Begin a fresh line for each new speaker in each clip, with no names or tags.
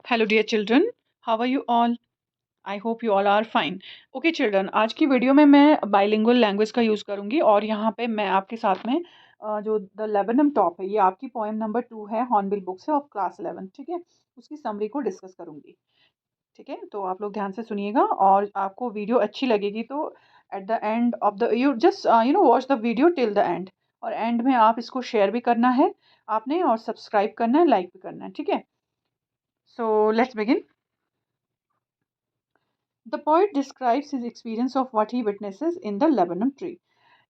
Hello, dear children. How are you all? I hope you all are fine. Okay, children. आज की video में मैं bilingual language का use करूँगी और यहाँ पे मैं आपके साथ में जो द लेबनम टॉप है ये आपकी पोएम नंबर 2 है हॉर्नबिल बुक से ऑफ क्लास 11, ठीक है। उसकी समरी को डिस्कस करूँगी, ठीक है। तो आप लोग ध्यान से सुनिएगा और आपको वीडियो अच्छी लगेगी तो at the end of the you just watch the video till the end. और एंड में आप इसको शेयर भी करना है आपने और सब्सक्राइब करना है, लाइक भी करना है, ठीक है। So let's begin. The poet describes his experience of what he witnesses in the laburnum tree.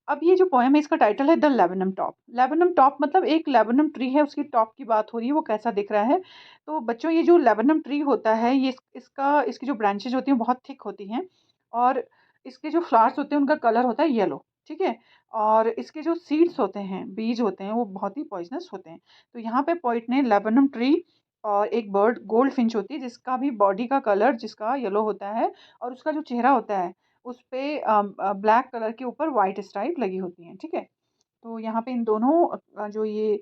अब ये जो पोएम है इसका टाइटल है the laburnum top. Laburnum top मतलब एक लेबनम ट्री है, उसकी टॉप की बात हो रही है, वो कैसा दिख रहा है। तो बच्चों ये जो लेबनम ट्री होता है ये इसकी जो ब्रांचेज होती हैं बहुत थिक होती हैं और इसके जो फ्लावर्स होते हैं उनका कलर होता है येलो, ठीक है। और इसके जो सीड्स होते हैं, बीज होते हैं, वो बहुत ही पॉइजनस होते हैं। तो यहाँ पे पोइट ने लेबनम ट्री और एक बर्ड गोल्ड फिंच होती है जिसका भी बॉडी का कलर जिसका येलो होता है और उसका जो चेहरा होता है उस पे ब्लैक कलर के ऊपर वाइट स्ट्राइप लगी होती हैं, ठीक है। तो यहाँ पे इन दोनों जो ये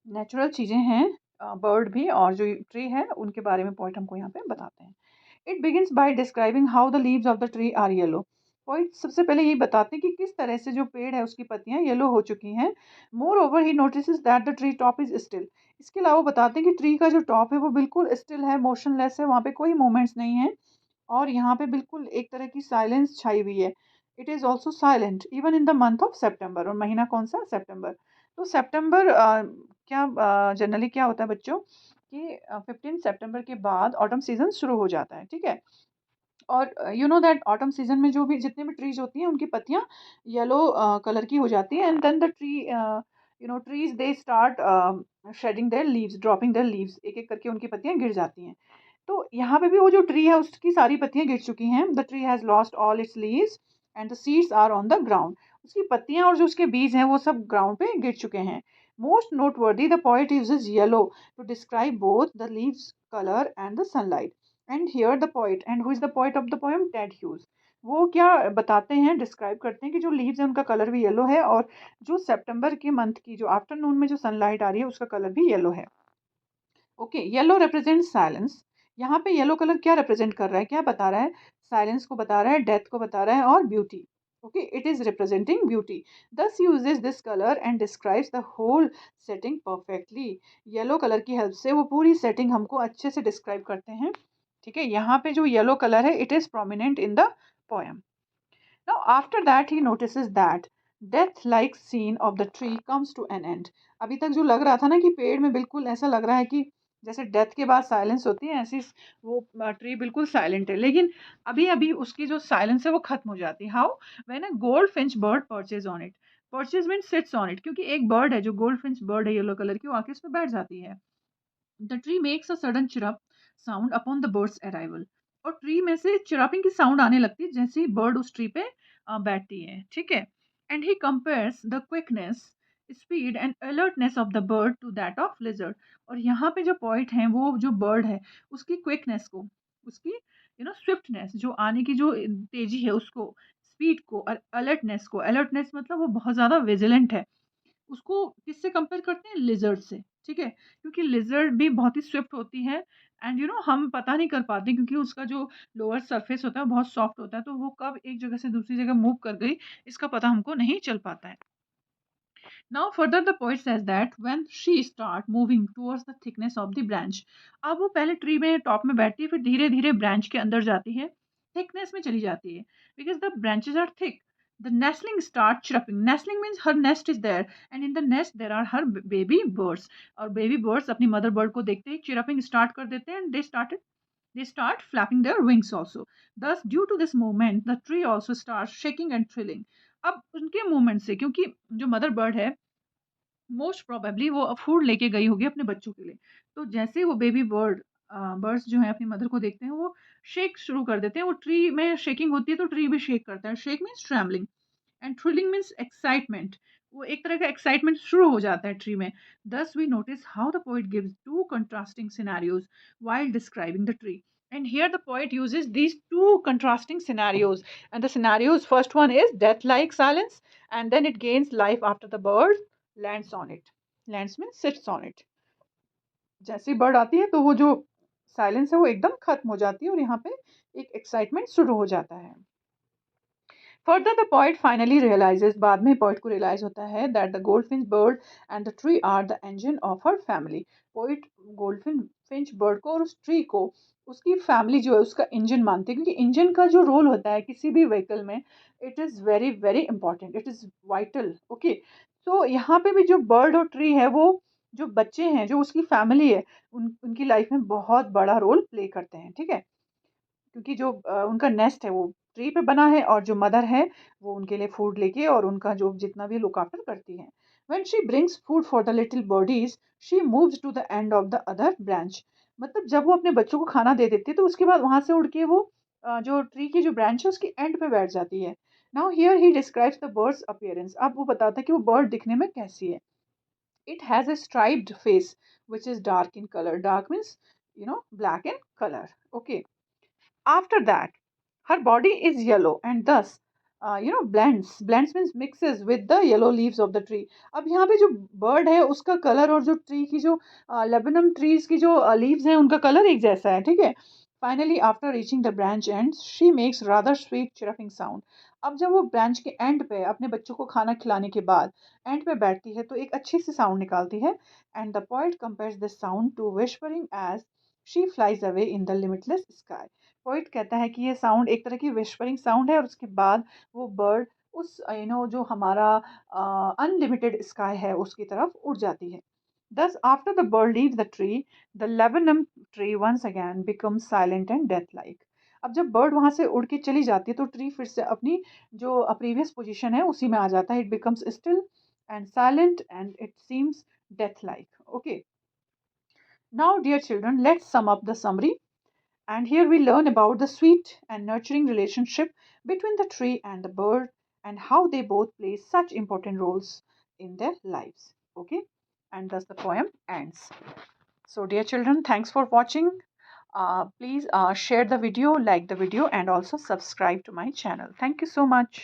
नेचुरल चीज़ें हैं, बर्ड भी और जो ट्री है उनके बारे में पोइट हमको यहाँ पे बताते हैं। It begins by describing how the leaves of the tree are yellow. Poet सबसे पहले यही बताते हैं कि किस तरह से जो पेड़ है उसकी पत्तियां येलो हो चुकी हैं। More over he notice that the tree top is still. इसके अलावा बताते हैं कि ट्री का जो टॉप है वो बिल्कुल स्टिल है, मोशनलेस है, वहाँ पे कोई मूवमेंट्स नहीं है और यहाँ पे बिल्कुल एक तरह की साइलेंस छाई हुई है। It is also silent even in the month of September. और महीना कौन सा? सेप्टेम्बर। तो सेप्टेम्बर क्या जनरली क्या होता है बच्चों कि 15 सितंबर के बाद ऑटम सीजन शुरू हो जाता है, ठीक है। और you know that autumn season में जो भी जितने भी ट्रीज होती हैं उनकी पत्तियां येलो कलर की हो जाती हैं and then the tree trees they start shedding their leaves, dropping their leaves, एक एक करके उनकी पत्तियां गिर जाती हैं। तो यहाँ पे भी वो जो ट्री है उसकी सारी पत्तियां गिर चुकी हैं। The tree has lost all its leaves and the seeds are on the ground. उसकी पत्तियां और जो उसके बीज हैं वो सब ग्राउंड पे गिर चुके हैं। Most noteworthy the poet uses yellow to describe both the leaves colour and the sunlight. And here the poet, and who is the poet of the poem? Ted Hughes. वो क्या बताते हैं, डिस्क्राइब करते हैं कि जो लीव्स हैं उनका कलर भी येलो है और जो सितंबर के मंथ की जो आफ्टरनून में जो सनलाइट आ रही है उसका कलर भी येलो है। Okay, yellow represent silence. यहाँ पे येलो कलर क्या रिप्रेजेंट कर रहा है, क्या बता रहा है? साइलेंस को बता रहा है, डेथ को बता रहा है और beauty. Okay, it is representing beauty. Thus uses this colour and describes the whole setting perfectly. Yellow colour की हेल्प से वो पूरी सेटिंग हमको अच्छे से डिस्क्राइब करते हैं, ठीक है। यहाँ पे जो येलो कलर है it is prominent in the poem. Now, after that, he notices that death-like scene of the tree comes to an end. अभी तक जो लग रहा था ना कि पेड़ में बिल्कुल ऐसा लग रहा है कि जैसे डेथ के बाद साइलेंस होती है ऐसी वो ट्री बिल्कुल साइलेंट है, लेकिन अभी अभी उसकी जो साइलेंस है वो खत्म हो जाती है। How? When a gold Finch bird purchase on it. Purchase mean sits on it, क्योंकि एक बर्ड है जो गोल्ड फिंच बर्ड है येलो कलर की, वो आके उस पर बैठ जाती है। The tree makes a sudden chirp sound upon the birds arrival. और ट्री में से चिरपिंग की साउंड आने लगती है जैसे ही बर्ड उस ट्री पे बैठती है, ठीक है। And he compares the quickness, speed and alertness of the bird to that of lizard. और यहाँ पे जो पॉइंट है वो जो बर्ड है उसकी क्विकनेस को, उसकी स्विफ्टनेस, जो आने की जो तेजी है उसको, स्पीड को, अलर्टनेस को, अलर्टनेस मतलब वो बहुत ज़्यादा विजिलेंट है, उसको किससे कंपेयर करते हैं? लिजर्ड से, ठीक है। क्योंकि लिजर्ड भी बहुत ही स्विफ्ट होती है एंड हम पता नहीं कर पाते क्योंकि उसका जो लोअर सरफेस होता है वो बहुत सॉफ्ट होता है, तो वो कब एक जगह से दूसरी जगह मूव कर गई इसका पता हमको नहीं चल पाता है। Now further the poet says that when she start moving towards the thickness of the branch. अब वो पहले ट्री में टॉप में बैठती है, फिर धीरे धीरे ब्रांच के अंदर जाती है, थिकनेस में चली जाती है, because the branches are thick. The nestling start chirping. Nestling means her nest is there, and in the nest there are her baby birds. और baby birds अपनी mother bird को देखते ही chirping start कर देते हैं, and they start flapping their wings also. Thus, due to this movement, the tree also starts shaking and thrilling. अब उनके movement से, क्योंकि जो मदर बर्ड है मोस्ट प्रोबेबली वो फूड लेके गई होगी अपने बच्चों के लिए, तो जैसे ही वो बेबी बर्ड्स जो है अपनी मदर को देखते हैं वो शेक शुरू कर देते हैं। वो ट्री में शेकिंग होती है तो ट्री भी शेक करता है। Shake means trembling and thrilling means excitement. वो एक तरह का एक्साइटमेंट शुरू हो जाता है ट्री में। Thus we notice how the poet gives two contrasting sceneries while describing the tree. And here the poet uses these two contrasting scenarios. And the scenarios, first one is death like silence, and then it gains life after the bird lands on it. Lands means sits on it. जैसे ही bird आती है तो वो जो silence है वो एकदम खत्म हो जाती है और यहाँ पे एक एक्साइटमेंट शुरू हो जाता है। Further, the poet finally realizes, बाद में poet को realize होता है that the goldfinch bird and the tree are the engine of her family. Poet goldfinch bird को और उस tree को उसकी family जो है उसका engine मानते हैं, क्योंकि engine का जो role होता है किसी भी vehicle में, it is very very important, it is vital. Okay, so यहाँ पे भी जो bird और tree है वो जो बच्चे हैं जो उसकी family है उनकी लाइफ में बहुत बड़ा रोल प्ले करते हैं, ठीक है। क्योंकि जो उनका नेस्ट है वो ट्री पे बना है और जो मदर है वो उनके लिए फूड लेके और उनका जो जितना भी लुक आफ्टर करती है। When she brings food for the little birdies she moves to the end of the other branch. मतलब जब वो अपने बच्चों को खाना दे देती है तो उसके बाद वहां से उड़ के वो जो ट्री की जो ब्रांच है उसकी एंड पे बैठ जाती है। Now here he describes the birds appearance. अब वो बताता है कि वो बर्ड दिखने में कैसी है। It has a striped face which is dark in color. Dark means black in color. Okay. After that, her body is yellow and thus, blends. Blends means mixes with the yellow leaves of the tree. अब यहाँ पे जो bird है उसका colour और जो tree की जो लेबनम ट्रीज की जो लीव्स हैं उनका कलर एक जैसा है, ठीक है। Finally after reaching the branch and she makes rather sweet chirping sound. अब जब वो ब्रांच के एंड पे अपने बच्चों को खाना खिलाने के बाद एंड पे बैठती है तो एक अच्छी सी साउंड निकालती है। And the poet compares this sound to whispering as she flies away in the limitless sky. Poet कहता है कि ये साउंड एक तरह की विस्परिंग साउंड है और उसके बाद वो बर्ड उस जो हमारा अनलिमिटेड स्काई है उसकी तरफ उड़ जाती है। Thus, after the bird leaves the tree, the laburnum tree once again becomes silent and death-like. अब जब बर्ड वहां से उड़ के चली जाती है तो ट्री फिर से अपनी जो प्रीवियस पोजीशन है उसी में आ जाता है। It becomes still and silent and it seems death like. Okay, now dear children, let's sum up the summary. And here we learn about the sweet and nurturing relationship between the tree and the bird and how they both play such important roles in their lives. Okay, and thus the poem ends. So, dear children, thanks for watching. Please share the video, like the video, and also subscribe to my channel. Thank you so much.